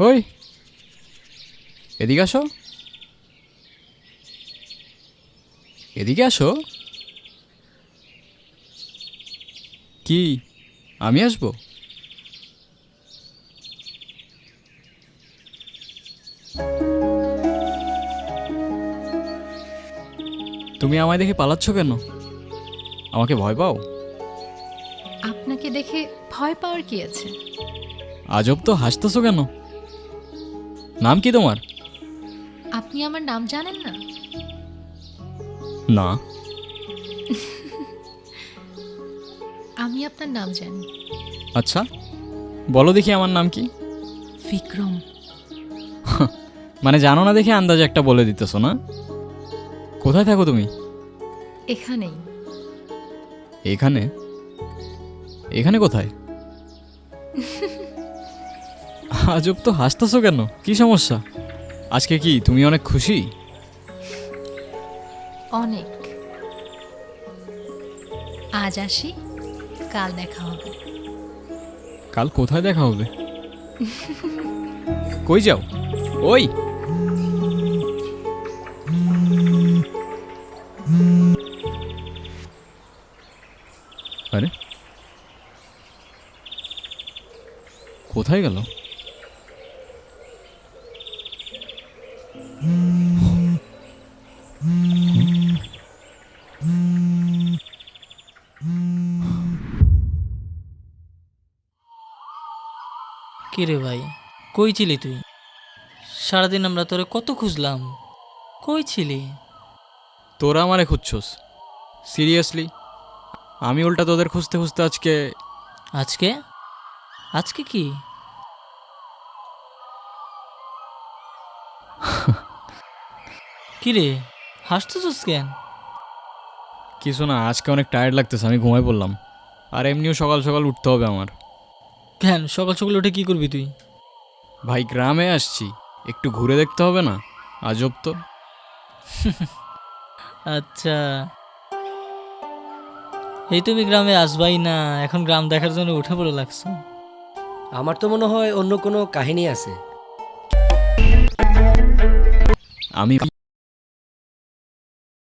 ওই এদিকে আসো, এদিকে আসো। কি আমি আসবো? তুমি আমায় দেখে পালাচ্ছ কেন? আমাকে ভয় পাও? আপনাকে দেখে ভয় পাওয়ার কি আছে? আজব তো, হাসতেছো কেন? নাম কি তোমার? আপনি আমার নাম জানেন না? না। আমি আপনার নাম জানি। আচ্ছা, বলো দেখি আমার নাম কি? বিক্রম। মানে জানো না দেখে আন্দাজে একটা বলে দিতেছো না? কোথায় থাকো তুমি? এখানেই। এখানে? এখানে কোথায়? আজব তো, হাসতেছো কেন? কি সমস্যা? আজকে কি তুমি অনেক খুশি? অনেক। আজ আসি, কাল দেখা হবে। কাল কোথায় দেখা হবে? কই যাও? ওই আরে কোথায় গেল? কিরে ভাই, কই ছিলি তুই? সারাদিন আমরা তোরে কত খুঁজলাম, কই ছিলি? তোরা আমারে খুঁজছস? সিরিয়াসলি? আমি উল্টা তোদের খুঁজতে খুঁজতে আজকে। আজকে? আজকে কি? কিরে হাসতেছিস কেন? কিছু না, আজকে অনেক টায়ার্ড লাগতেছে, আমি ঘুমাই পড়লাম। আর এমনিও সকাল সকাল উঠতে হবে আমার। কেন সকাল সকাল উঠে কি করবি তুই? ভাই গ্রামে আসছি, একটু ঘুরে দেখতে হবে না? আজব তো। আচ্ছা, এই তুমি গ্রামে আসবাই না, এখন গ্রাম দেখার জন্য উঠে পড়ে লাগছো? আমার তো মনে হয় অন্য কোনো কাহিনী আছে। আমি